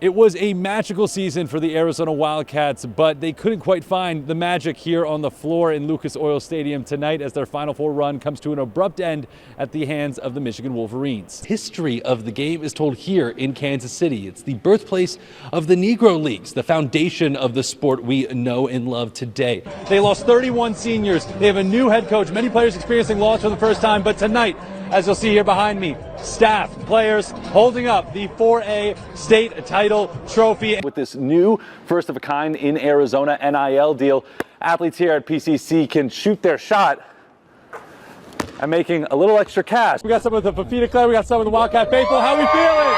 It was a magical season for the Arizona Wildcats, but they couldn't quite find the magic here on the floor in Lucas Oil Stadium tonight as their Final Four run comes to an abrupt end at the hands of the Michigan Wolverines. History of the game is told here in Kansas City. It's the birthplace of the Negro Leagues, the foundation of the sport we know and love today. They lost 31 seniors. They have a new head coach, many players experiencing loss for the first time, but tonight, as you'll see here behind me, staff, players holding up the 4A state title trophy. With this new first of a kind in Arizona NIL deal, athletes here at PCC can shoot their shot and making a little extra cash. We got some of the Fafita Club, we got some of the Wildcat faithful. How are we feeling?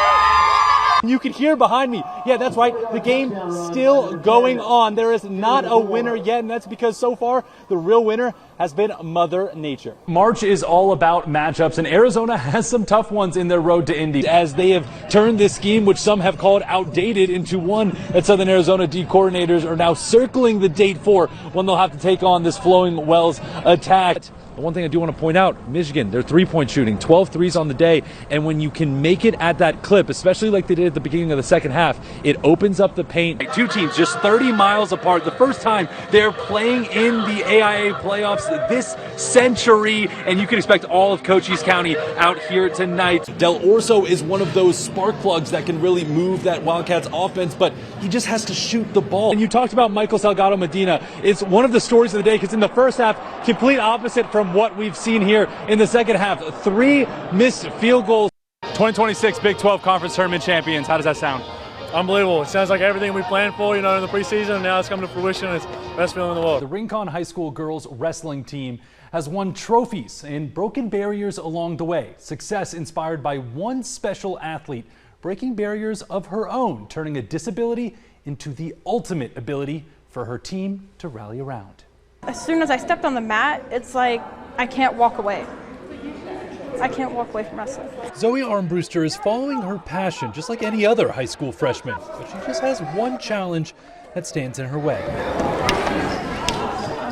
You can hear behind me. Yeah, that's right. The game still going on. There is not a winner yet, and that's because so far the real winner has been Mother Nature. March is all about matchups, and Arizona has some tough ones in their road to Indy as they have turned this scheme, which some have called outdated, into one that Southern Arizona D coordinators are now circling the date for when they'll have to take on this Flowing Wells attack. The one thing I do want to point out, Michigan, their three-point shooting, 12 threes on the day, and when you can make it at that clip, especially like they did at the beginning of the second half, it opens up the paint. Two teams just 30 miles apart. The first time they're playing in the AIA playoffs this century, and you can expect all of Cochise County out here tonight. Del Orso is one of those spark plugs that can really move that Wildcats offense, but he just has to shoot the ball. And you talked about Michael Salgado Medina. It's one of the stories of the day because in the first half, complete opposite from what we've seen here in the second half. 3 missed field goals. 2026 Big 12 Conference Tournament champions. How does that sound? Unbelievable. It sounds like everything we planned for, in the preseason, and now it's coming to fruition. It's the best feeling in the world. The Rincon High School girls wrestling team has won trophies and broken barriers along the way. Success inspired by one special athlete breaking barriers of her own, turning a disability into the ultimate ability for her team to rally around. As soon as I stepped on the mat, it's like I can't walk away. I can't walk away from wrestling. Zoe Armbruster is following her passion just like any other high school freshman, but she just has one challenge that stands in her way.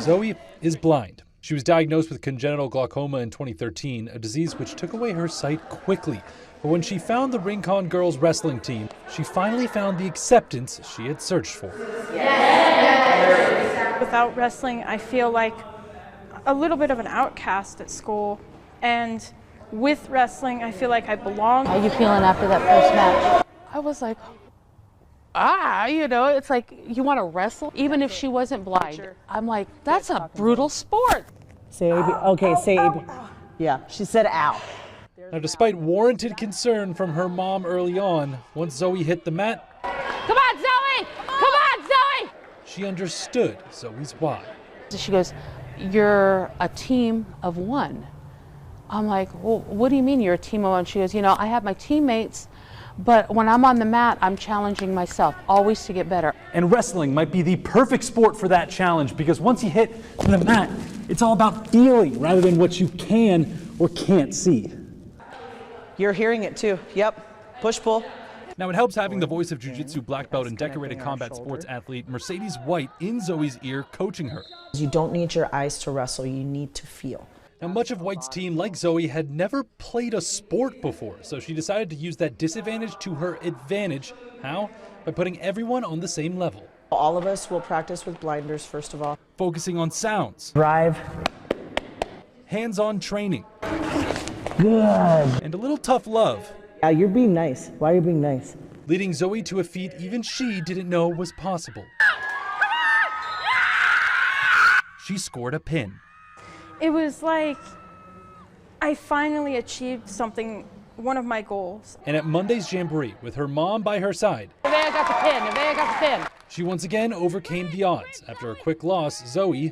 Zoe is blind. She was diagnosed with congenital glaucoma in 2013, a disease which took away her sight quickly. But when she found the Rincon girls wrestling team, she finally found the acceptance she had searched for. Without wrestling, I feel like a little bit of an outcast at school, and with wrestling, I feel like I belong. How are you feeling after that first match? I was like, it's like you want to wrestle, even if she wasn't blind. I'm like, that's a brutal sport. Say AB. Okay, say AB. Yeah, she said ow. Now, despite warranted concern from her mom early on, once Zoe hit the mat, Come on, Zoe! Come on, Zoe! she understood Zoe's why. She goes, you're a team of one. I'm like, well, what do you mean you're a team of one? She goes, I have my teammates, but when I'm on the mat, I'm challenging myself, always to get better. And wrestling might be the perfect sport for that challenge because once you hit the mat, it's all about feeling rather than what you can or can't see. You're hearing it too. Yep. Push pull. Now, it helps having the voice of jiu-jitsu black belt and decorated combat sports athlete Mercedes White in Zoe's ear coaching her. You don't need your eyes to wrestle, you need to feel. Now, much of White's team, like Zoe, had never played a sport before, so she decided to use that disadvantage to her advantage. How? By putting everyone on the same level. All of us will practice with blinders, first of all. Focusing on sounds. Drive. Hands-on training. Good. And a little tough love. Yeah, you're being nice. Why are you being nice? Leading Zoe to a feat even she didn't know was possible. She scored a pin. It was like I finally achieved something, one of my goals. And at Monday's Jamboree, with her mom by her side, Nevaeh got the pin. she once again overcame the odds. After a quick loss, Zoe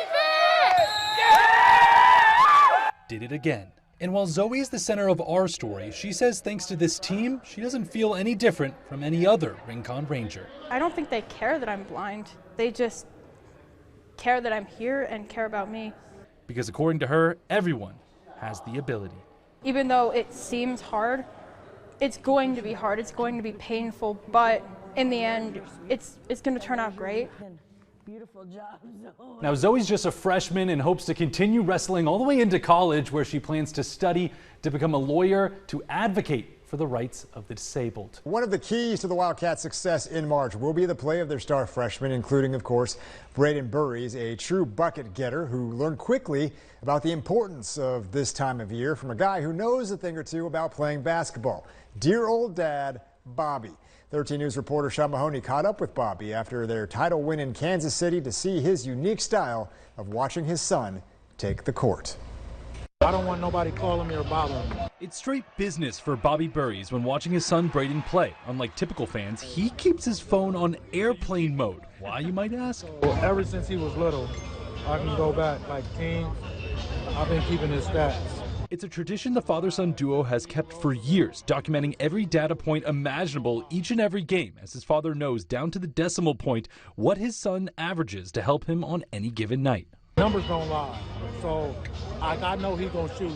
did it again. And while Zoe is the center of our story, she says thanks to this team, she doesn't feel any different from any other Rincon Ranger. I don't think they care that I'm blind. They just care that I'm here and care about me. Because according to her, everyone has the ability. Even though it seems hard, it's going to be hard, it's going to be painful, but in the end, it's going to turn out great. Beautiful job, Zoe. Now, Zoe's just a freshman and hopes to continue wrestling all the way into college, where she plans to study to become a lawyer to advocate for the rights of the disabled. One of the keys to the Wildcats' success in March will be the play of their star freshmen, including, of course, Brayden Burries, a true bucket getter who learned quickly about the importance of this time of year from a guy who knows a thing or two about playing basketball. Dear old dad, Bobby. 13 News reporter Sean Mahoney caught up with Bobby after their title win in Kansas City to see his unique style of watching his son take the court. I don't want nobody calling me or bothering me. It's straight business for Bobby Burries when watching his son Brayden play. Unlike typical fans, he keeps his phone on airplane mode. Why, you might ask? Well, ever since he was little, I can go back like teens. I've been keeping his stats. It's a tradition the father-son duo has kept for years, documenting every data point imaginable each and every game, as his father knows down to the decimal point what his son averages to help him on any given night. Numbers don't lie, so I know he's going to shoot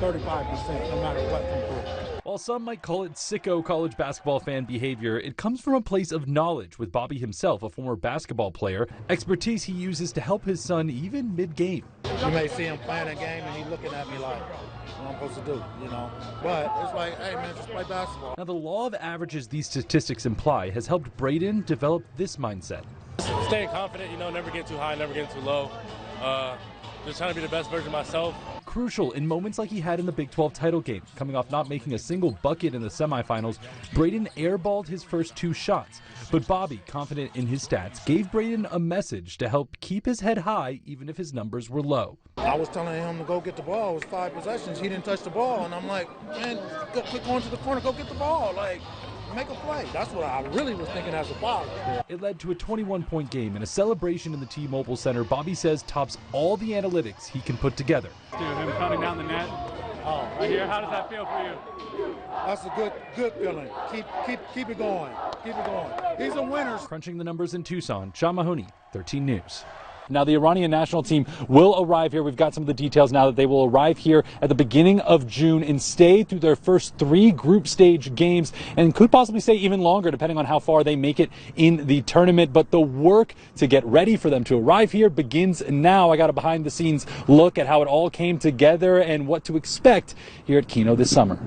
35% no matter what from through. While some might call it sicko college basketball fan behavior, it comes from a place of knowledge, with Bobby himself a former basketball player, expertise he uses to help his son even mid-game. You may see him playing a game and he's looking at me like, what I'm supposed to do, you know? But it's like, hey man, just play basketball. Now the law of averages these statistics imply has helped Brayden develop this mindset. Staying confident, never getting too high, never getting too low. Just trying to be the best version of myself. Crucial in moments like he had in the Big 12 title game. Coming off not making a single bucket in the semifinals, Brayden airballed his first 2 shots. But Bobby, confident in his stats, gave Brayden a message to help keep his head high even if his numbers were low. I was telling him to go get the ball. It was 5 possessions. He didn't touch the ball. And I'm like, man, quit going to the corner. Go get the ball. Like, make a play. That's what I really was thinking as a father. It led to a 21-point game and a celebration in the T-Mobile Center Bobby says tops all the analytics he can put together. Dude, him counting down the net. Oh, right here. How does that feel for you? That's a good feeling. Keep it going. Keep it going. He's a winner. Crunching the numbers in Tucson, Sean Mahoney, 13 News. Now, the Iranian national team will arrive here. We've got some of the details now that they will arrive here at the beginning of June and stay through their first 3 group stage games and could possibly stay even longer depending on how far they make it in the tournament. But the work to get ready for them to arrive here begins now. I got a behind the scenes look at how it all came together and what to expect here at Keno this summer.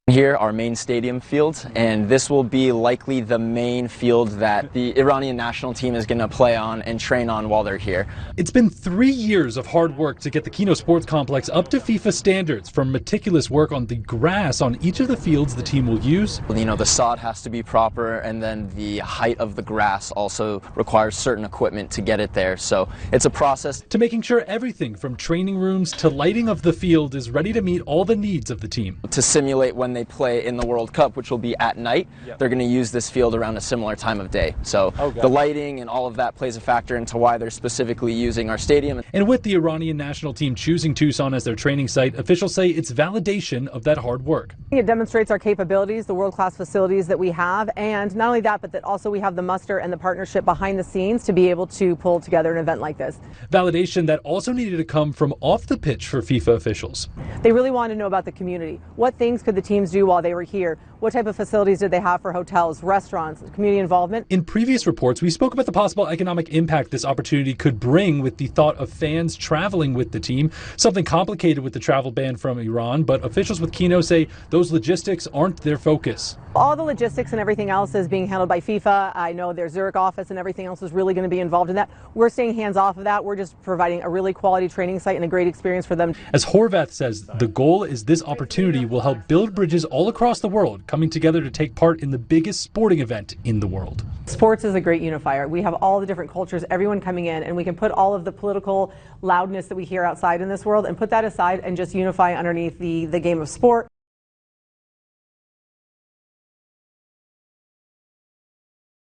Here, our main stadium field, and this will be likely the main field that the Iranian national team is going to play on and train on while they're here. It's been 3 years of hard work to get the Keno Sports Complex up to FIFA standards, from meticulous work on the grass on each of the fields the team will use. The sod has to be proper, and then the height of the grass also requires certain equipment to get it there. So it's a process. To making sure everything from training rooms to lighting of the field is ready to meet all the needs of the team. To simulate when they play in the World Cup, which will be at night, they're going to use this field around a similar time of day. So the lighting and all of that plays a factor into why they're specifically using our stadium. And with the Iranian national team choosing Tucson as their training site, officials say it's validation of that hard work. It demonstrates our capabilities, the world-class facilities that we have, and not only that, but that also we have the muster and the partnership behind the scenes to be able to pull together an event like this. Validation that also needed to come from off the pitch for FIFA officials. They really wanted to know about the community. What things could the teams do while they were here? What type of facilities did they have for hotels, restaurants, community involvement? In previous reports, we spoke about the possible economic impact this opportunity could bring with the thought of fans traveling with the team. Something complicated with the travel ban from Iran, but officials with Keno say those logistics aren't their focus. All the logistics and everything else is being handled by FIFA. I know their Zurich office and everything else is really going to be involved in that. We're staying hands off of that. We're just providing a really quality training site and a great experience for them. As Horvath says, the goal is this opportunity will help build bridges all across the world, coming together to take part in the biggest sporting event in the world. Sports is a great unifier. We have all the different cultures, everyone coming in, and we can put all of the political loudness that we hear outside in this world and put that aside and just unify underneath the game of sport.